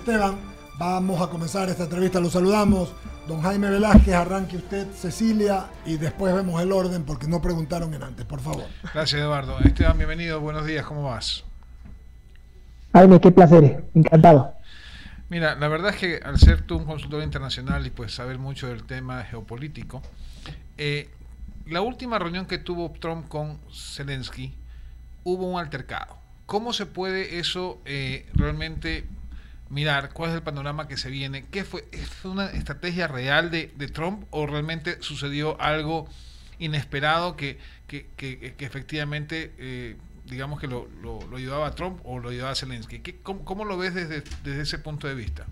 Esteban. Vamos a comenzar esta entrevista, los saludamos. Don Jaime Velázquez, arranque usted, Cecilia, y después vemos el orden porque no preguntaron en antes, por favor. Gracias, Eduardo. Esteban, bienvenido, buenos días, ¿cómo vas? Jaime, qué placer, encantado. Mira, la verdad es que al ser tú un consultor internacional y pues saber mucho del tema geopolítico, la última reunión que tuvo Trump con Zelensky, hubo un altercado. ¿Cómo se puede eso realmente mirar? ¿Cuál es el panorama que se viene? ¿Qué fue? ¿Fue una estrategia real de Trump o realmente sucedió algo inesperado que efectivamente, digamos que lo ayudaba a Trump o lo ayudaba a Zelensky? ¿Cómo lo ves desde ese punto de vista?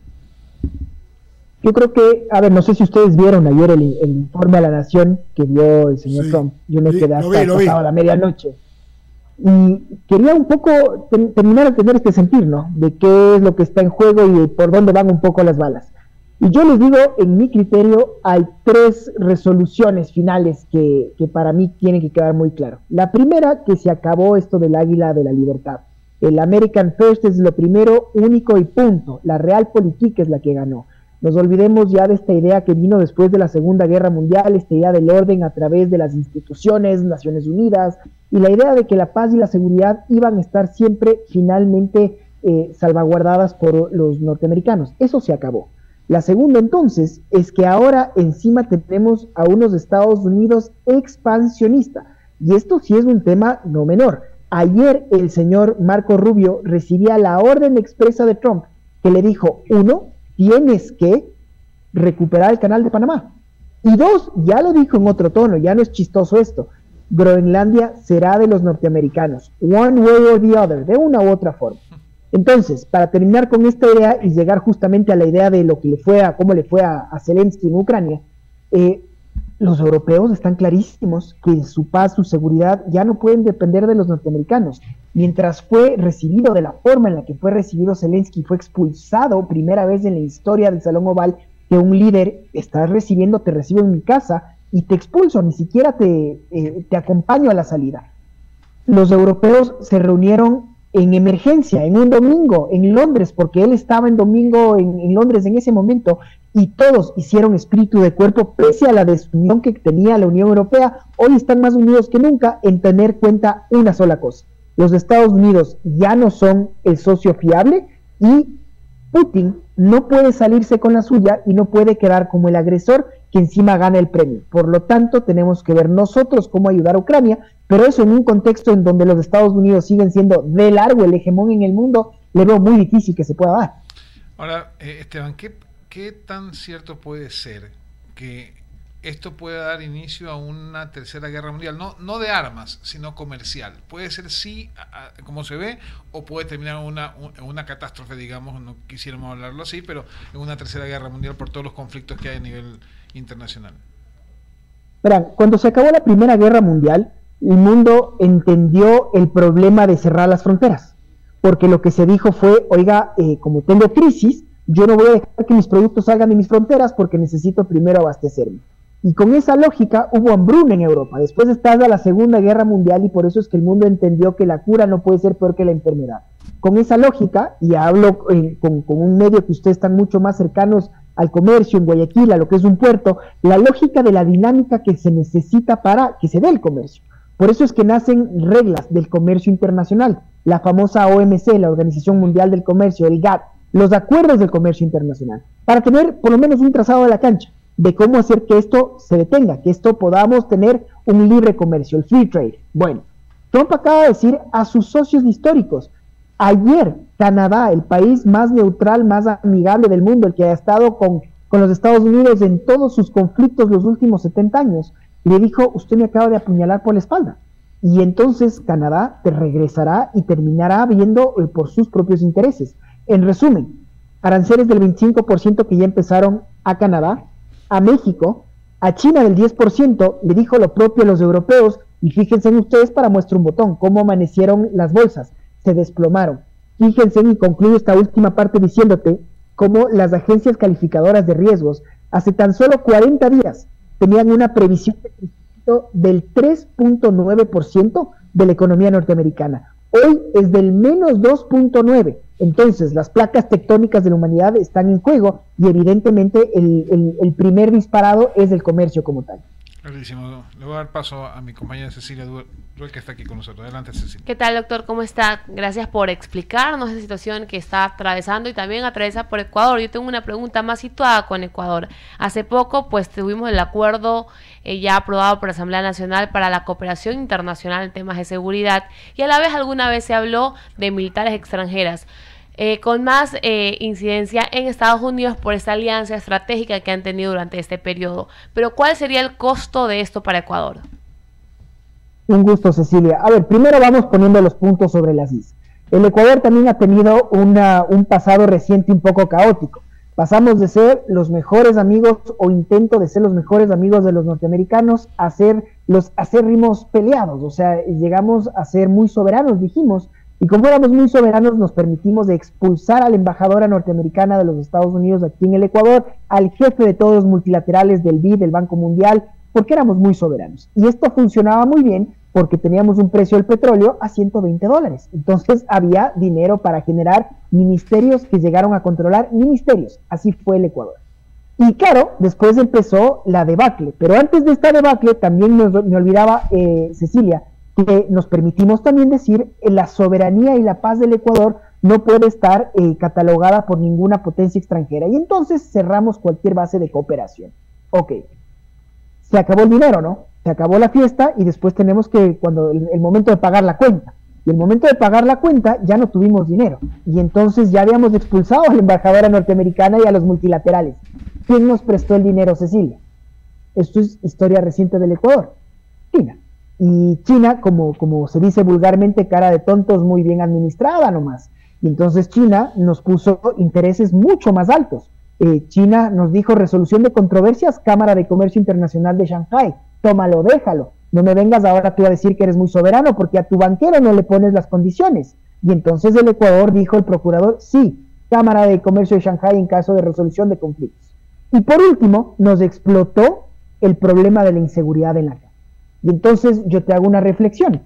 Yo creo que, a ver, no sé si ustedes vieron ayer el informe a la Nación que dio el señor Trump. Yo me quedé hasta pasada la medianoche. Y quería un poco terminar de tener este sentir, ¿no? De qué es lo que está en juego y por dónde van un poco las balas. Y yo les digo, en mi criterio, hay 3 resoluciones finales que para mí tienen que quedar muy claro. La primera, que se acabó esto del águila de la libertad. El American First es lo primero, único y punto. La Realpolitik es la que ganó. Nos olvidemos ya de esta idea que vino después de la Segunda Guerra Mundial, esta idea del orden a través de las instituciones, Naciones Unidas, y la idea de que la paz y la seguridad iban a estar siempre finalmente salvaguardadas por los norteamericanos. Eso se acabó. La segunda entonces es que ahora encima tenemos a unos Estados Unidos expansionistas, y esto sí es un tema no menor. Ayer el señor Marco Rubio recibía la orden expresa de Trump que le dijo, 1, tienes que recuperar el canal de Panamá. Y 2, ya lo dijo en otro tono, ya no es chistoso esto, Groenlandia será de los norteamericanos, one way or the other, de una u otra forma. Entonces, para terminar con esta idea y llegar justamente a la idea de lo que cómo le fue a Zelensky en Ucrania, los europeos están clarísimos que su paz, su seguridad ya no pueden depender de los norteamericanos. Mientras fue recibido de la forma en la que fue recibido Zelensky, fue expulsado, primera vez en la historia del Salón Oval, que un líder está recibiendo, te recibo en mi casa y te expulso, ni siquiera te acompaño a la salida. Los europeos se reunieron en emergencia, en un domingo, en Londres, porque él estaba en domingo en Londres en ese momento, y todos hicieron espíritu de cuerpo, pese a la desunión que tenía la Unión Europea. Hoy están más unidos que nunca en tener cuenta una sola cosa: los Estados Unidos ya no son el socio fiable y Putin no puede salirse con la suya y no puede quedar como el agresor que encima gana el premio. Por lo tanto, tenemos que ver nosotros cómo ayudar a Ucrania, pero eso en un contexto en donde los Estados Unidos siguen siendo de largo el hegemón en el mundo, le veo muy difícil que se pueda dar. Ahora, Esteban, ¿qué tan cierto puede ser que esto pueda dar inicio a una tercera guerra mundial? No de armas, sino comercial. Puede ser sí, como se ve, o puede terminar en una catástrofe, digamos, no quisiéramos hablarlo así, pero en una tercera guerra mundial por todos los conflictos que hay a nivel internacional. Verán, cuando se acabó la Primera Guerra Mundial, el mundo entendió el problema de cerrar las fronteras, porque lo que se dijo fue, oiga, como tengo crisis, yo no voy a dejar que mis productos salgan de mis fronteras porque necesito primero abastecerme. Y con esa lógica hubo hambruna en Europa. Después estalla la Segunda Guerra Mundial y por eso es que el mundo entendió que la cura no puede ser peor que la enfermedad. Con esa lógica, y hablo con un medio que ustedes están mucho más cercanos al comercio, en Guayaquil, a lo que es un puerto, la lógica de la dinámica que se necesita para que se dé el comercio. Por eso es que nacen reglas del comercio internacional, la famosa OMC, la Organización Mundial del Comercio, el GATT, los acuerdos del comercio internacional, para tener por lo menos un trazado de la cancha de cómo hacer que esto se detenga, que esto podamos tener un libre comercio, el free trade. Bueno, Trump acaba de decir a sus socios históricos, ayer Canadá, el país más neutral, más amigable del mundo, el que ha estado con los Estados Unidos en todos sus conflictos los últimos 70 años, le dijo, usted me acaba de apuñalar por la espalda. Y entonces Canadá te regresará y terminará viendo por sus propios intereses. En resumen, aranceles del 25% que ya empezaron a Canadá, a México, a China del 10%, le dijo lo propio a los europeos, y fíjense en ustedes, para muestra un botón, cómo amanecieron las bolsas, se desplomaron. Fíjense, y concluyo esta última parte diciéndote cómo las agencias calificadoras de riesgos hace tan solo 40 días tenían una previsión de crecimiento del 3.9% de la economía norteamericana. Hoy es del menos 2.9%. Entonces, las placas tectónicas de la humanidad están en juego y evidentemente el primer disparado es el comercio como tal. Clarísimo. Le voy a dar paso a mi compañera Cecilia Duel, que está aquí con nosotros. Adelante, Cecilia. ¿Qué tal, doctor? ¿Cómo está? Gracias por explicarnos esa situación que está atravesando y también atraviesa por Ecuador. Yo tengo una pregunta más situada con Ecuador. Hace poco, pues, tuvimos el acuerdo ya aprobado por la Asamblea Nacional para la cooperación internacional en temas de seguridad y a la vez alguna vez se habló de militares extranjeras. Con más incidencia en Estados Unidos por esta alianza estratégica que han tenido durante este periodo. Pero ¿cuál sería el costo de esto para Ecuador? Un gusto, Cecilia. A ver, primero vamos poniendo los puntos sobre las is. El Ecuador también ha tenido un pasado reciente un poco caótico. Pasamos de ser los mejores amigos o intento de ser los mejores amigos de los norteamericanos a ser los acérrimos peleados. O sea, llegamos a ser muy soberanos, dijimos. Y como éramos muy soberanos, nos permitimos de expulsar a la embajadora norteamericana de los Estados Unidos aquí en el Ecuador, al jefe de todos los multilaterales del BID, del Banco Mundial, porque éramos muy soberanos. Y esto funcionaba muy bien porque teníamos un precio del petróleo a $120. Entonces había dinero para generar ministerios que llegaron a controlar ministerios. Así fue el Ecuador. Y claro, después empezó la debacle. Pero antes de esta debacle, también me olvidaba, Cecilia, que nos permitimos también decir la soberanía y la paz del Ecuador no puede estar catalogada por ninguna potencia extranjera. Y entonces cerramos cualquier base de cooperación. Ok, se acabó el dinero, ¿no? Se acabó la fiesta y después tenemos que, cuando el momento de pagar la cuenta. Y el momento de pagar la cuenta ya no tuvimos dinero. Y entonces ya habíamos expulsado a la embajadora norteamericana y a los multilaterales. ¿Quién nos prestó el dinero, Cecilia? Esto es historia reciente del Ecuador. China. Y China, como se dice vulgarmente, cara de tontos muy bien administrada nomás. Y entonces China nos puso intereses mucho más altos. China nos dijo resolución de controversias, Cámara de Comercio Internacional de Shanghái. Tómalo, déjalo. No me vengas ahora tú a decir que eres muy soberano porque a tu banquero no le pones las condiciones. Y entonces el Ecuador dijo el procurador, sí, Cámara de Comercio de Shanghái en caso de resolución de conflictos. Y por último, nos explotó el problema de la inseguridad en la calle. Y entonces yo te hago una reflexión.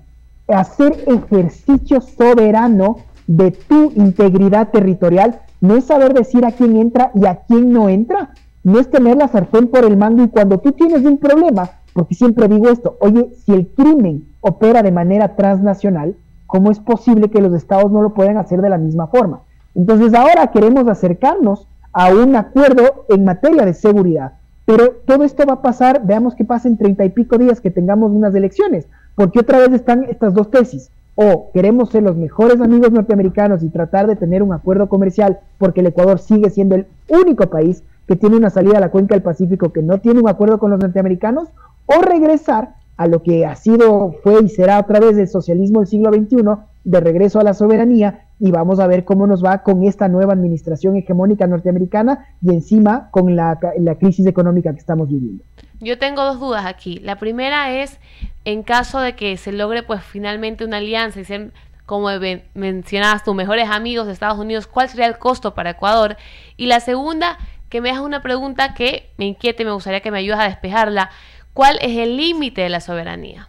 Hacer ejercicio soberano de tu integridad territorial no es saber decir a quién entra y a quién no entra. No es tener la sartén por el mango y cuando tú tienes un problema, porque siempre digo esto, oye, si el crimen opera de manera transnacional, ¿cómo es posible que los estados no lo puedan hacer de la misma forma? Entonces ahora queremos acercarnos a un acuerdo en materia de seguridad. Pero todo esto va a pasar, veamos qué pasa en 30 y pico días que tengamos unas elecciones, porque otra vez están estas dos tesis, o queremos ser los mejores amigos norteamericanos y tratar de tener un acuerdo comercial, porque el Ecuador sigue siendo el único país que tiene una salida a la cuenca del Pacífico que no tiene un acuerdo con los norteamericanos, o regresar a lo que ha sido, fue y será otra vez el socialismo del siglo XXI, de regreso a la soberanía, y vamos a ver cómo nos va con esta nueva administración hegemónica norteamericana y encima con la crisis económica que estamos viviendo. Yo tengo dos dudas aquí. La primera es, en caso de que se logre pues finalmente una alianza y ser, como mencionabas tú, mejores amigos de Estados Unidos, ¿cuál sería el costo para Ecuador? Y la segunda, que me hagas una pregunta que me inquiete y me gustaría que me ayudes a despejarla. ¿Cuál es el límite de la soberanía?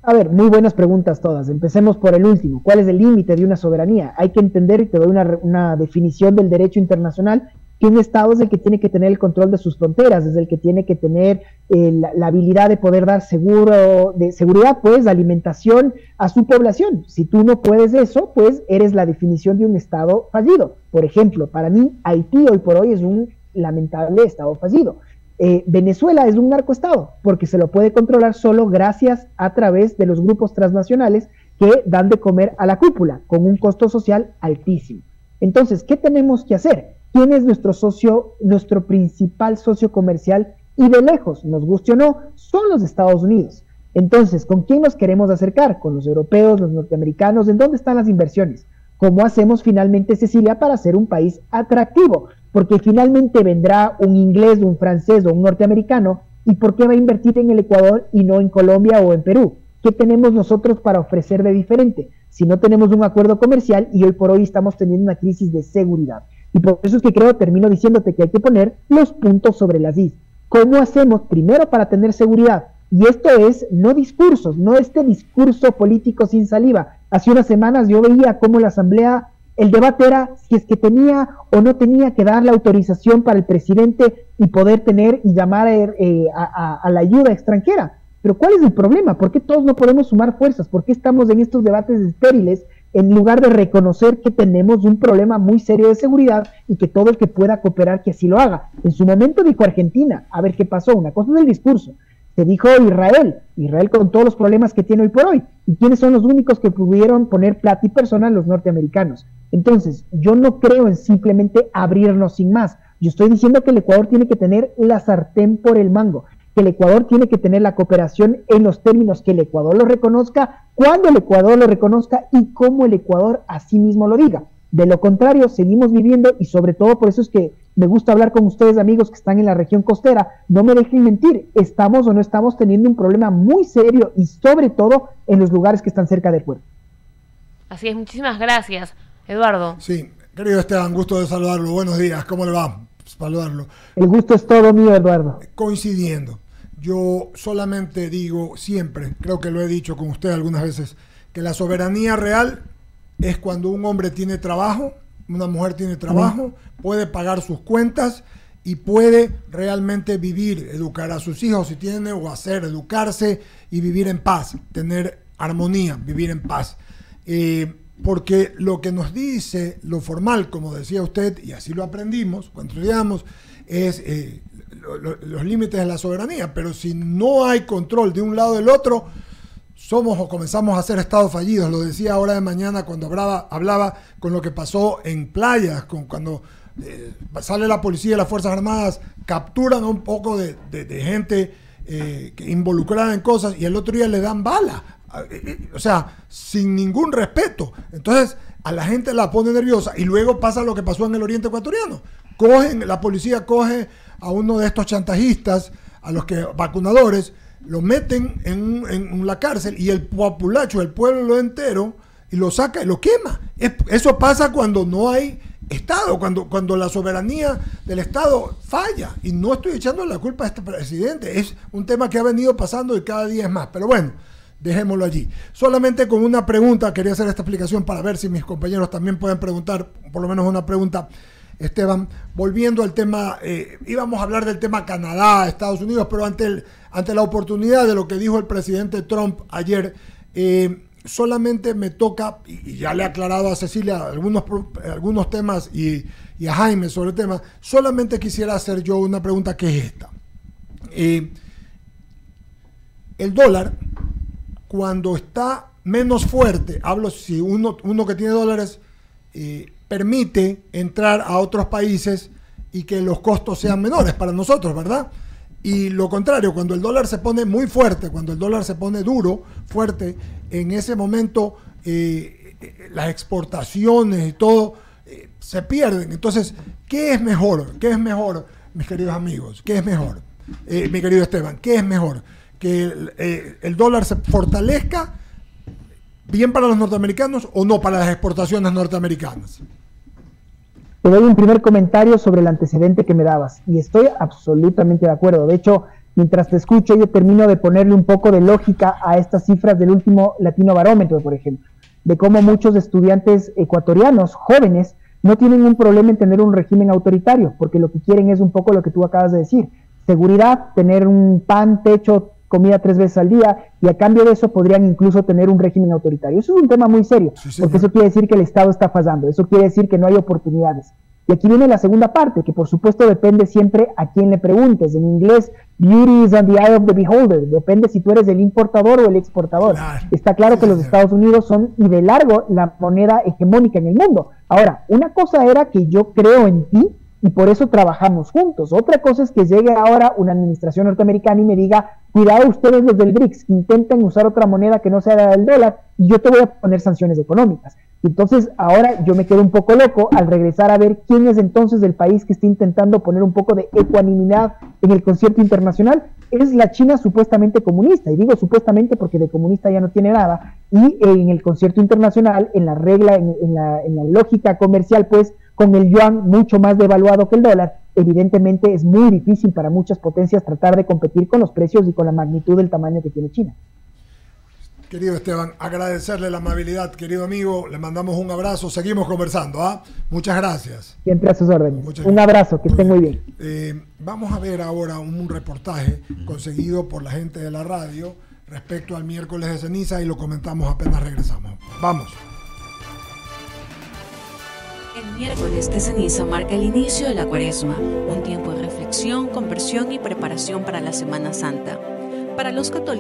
A ver, muy buenas preguntas todas. Empecemos por el último. ¿Cuál es el límite de una soberanía? Hay que entender, y te doy una definición del derecho internacional, que un Estado es el que tiene que tener el control de sus fronteras, es el que tiene que tener la habilidad de poder dar seguridad, pues, alimentación a su población. Si tú no puedes eso, pues eres la definición de un Estado fallido. Por ejemplo, para mí, Haití hoy por hoy es un lamentable Estado fallido. Venezuela es un narcoestado porque se lo puede controlar solo gracias a través de los grupos transnacionales que dan de comer a la cúpula con un costo social altísimo. Entonces, ¿qué tenemos que hacer? ¿Quién es nuestro socio, nuestro principal socio comercial? Y de lejos, nos guste o no, son los Estados Unidos. Entonces, ¿con quién nos queremos acercar? ¿Con los europeos, los norteamericanos? ¿En dónde están las inversiones? ¿Cómo hacemos finalmente, Cecilia, para ser un país atractivo? Porque finalmente vendrá un inglés, un francés o un norteamericano, ¿y por qué va a invertir en el Ecuador y no en Colombia o en Perú? ¿Qué tenemos nosotros para ofrecer de diferente? Si no tenemos un acuerdo comercial y hoy por hoy estamos teniendo una crisis de seguridad. Y por eso es que termino diciéndote que hay que poner los puntos sobre las is. ¿Cómo hacemos primero para tener seguridad? Y esto es no discursos, no este discurso político sin saliva, Hace unas semanas yo veía cómo la Asamblea, el debate era si es que tenía o no tenía que dar la autorización para el presidente y poder tener y llamar a la ayuda extranjera. Pero ¿cuál es el problema? ¿Por qué todos no podemos sumar fuerzas? ¿Por qué estamos en estos debates estériles en lugar de reconocer que tenemos un problema muy serio de seguridad y que todo el que pueda cooperar que así lo haga? En su momento dijo Argentina, a ver qué pasó, una cosa es el discurso. Se dijo Israel con todos los problemas que tiene hoy por hoy. ¿Y quiénes son los únicos que pudieron poner plata y persona? Los norteamericanos. Entonces, yo no creo en simplemente abrirnos sin más. Yo estoy diciendo que el Ecuador tiene que tener la sartén por el mango, que el Ecuador tiene que tener la cooperación en los términos que el Ecuador lo reconozca, cuando el Ecuador lo reconozca y como el Ecuador así mismo lo diga. De lo contrario, seguimos viviendo, y sobre todo por eso es que me gusta hablar con ustedes, amigos que están en la región costera. No me dejen mentir, estamos o no estamos teniendo un problema muy serio, y sobre todo en los lugares que están cerca del puerto. Así es, muchísimas gracias, Eduardo. Sí, querido Esteban, gusto de saludarlo. Buenos días, ¿cómo le va? Saludarlo. El gusto es todo mío, Eduardo. Coincidiendo, yo solamente digo siempre, creo que lo he dicho con usted algunas veces, que la soberanía real es cuando un hombre tiene trabajo, una mujer tiene trabajo, puede pagar sus cuentas y puede realmente vivir, educar a sus hijos si tiene, o hacer, educarse y vivir en paz, tener armonía, vivir en paz. Porque lo que nos dice lo formal, como decía usted, y así lo aprendimos cuando estudiamos, es los límites de la soberanía. Pero si no hay control de un lado del otro, somos o comenzamos a ser estados fallidos. Lo decía ahora de mañana cuando hablaba con lo que pasó en playas, cuando sale la policía y las Fuerzas Armadas, capturan a un poco de gente involucrada en cosas, y el otro día le dan bala. O sea, sin ningún respeto. Entonces a la gente la pone nerviosa, y luego pasa lo que pasó en el oriente ecuatoriano. La policía coge a uno de estos chantajistas, a los vacunadores, lo meten en la cárcel, y el populacho, el pueblo entero, y lo saca y lo quema. Eso pasa cuando no hay Estado, cuando la soberanía del Estado falla. Y no estoy echando la culpa a este presidente, es un tema que ha venido pasando y cada día es más. Pero bueno, dejémoslo allí. Solamente con una pregunta quería hacer esta explicación para ver si mis compañeros también pueden preguntar, por lo menos una pregunta. Esteban, volviendo al tema, íbamos a hablar del tema Canadá, Estados Unidos, pero ante la oportunidad de lo que dijo el presidente Trump ayer, solamente me toca, y ya le he aclarado a Cecilia algunos temas y a Jaime sobre el tema, solamente quisiera hacer yo una pregunta, que es esta. El dólar, cuando está menos fuerte, hablo si uno que tiene dólares, permite entrar a otros países y que los costos sean menores para nosotros, ¿verdad? Y lo contrario, cuando el dólar se pone muy fuerte, cuando el dólar se pone duro, fuerte, en ese momento las exportaciones y todo se pierden. Entonces, ¿qué es mejor? ¿Qué es mejor, mis queridos amigos? ¿Qué es mejor? Mi querido Esteban, ¿qué es mejor? ¿Que el dólar se fortalezca bien para los norteamericanos o no para las exportaciones norteamericanas? Te doy un primer comentario sobre el antecedente que me dabas, y estoy absolutamente de acuerdo. De hecho, mientras te escucho, yo termino de ponerle un poco de lógica a estas cifras del último Latino Barómetro, por ejemplo, de cómo muchos estudiantes ecuatorianos jóvenes no tienen un problema en tener un régimen autoritario, porque lo que quieren es un poco lo que tú acabas de decir: seguridad, tener un pan, techo, comida 3 veces al día, y a cambio de eso podrían incluso tener un régimen autoritario. Eso es un tema muy serio, porque eso quiere decir que el Estado está fallando, eso quiere decir que no hay oportunidades. Y aquí viene la segunda parte, que por supuesto depende siempre a quién le preguntes. En inglés, beauty is on the eye of the beholder, depende si tú eres el importador o el exportador. Está claro que los Estados Unidos son, y de largo, la moneda hegemónica en el mundo. Ahora, una cosa era que yo creo en ti, y por eso trabajamos juntos. Otra cosa es que llegue ahora una administración norteamericana y me diga: cuidado ustedes los del BRICS, intenten usar otra moneda que no sea la del dólar, y yo te voy a poner sanciones económicas. Entonces ahora yo me quedo un poco loco al regresar a ver quién es entonces el país que está intentando poner un poco de ecuanimidad en el concierto internacional. Es la China supuestamente comunista, y digo supuestamente porque de comunista ya no tiene nada, y en el concierto internacional, en la regla, en la lógica comercial, pues con el yuan mucho más devaluado que el dólar, evidentemente es muy difícil para muchas potencias tratar de competir con los precios y con la magnitud del tamaño que tiene China. Querido Esteban, agradecerle la amabilidad, querido amigo, le mandamos un abrazo, seguimos conversando, ¿ah? Muchas gracias. Siempre a sus órdenes. Un abrazo, que estén muy bien. Vamos a ver ahora un reportaje conseguido por la gente de la radio respecto al miércoles de ceniza y lo comentamos apenas regresamos. Vamos. El miércoles de ceniza marca el inicio de la Cuaresma, un tiempo de reflexión, conversión y preparación para la Semana Santa. Para los católicos,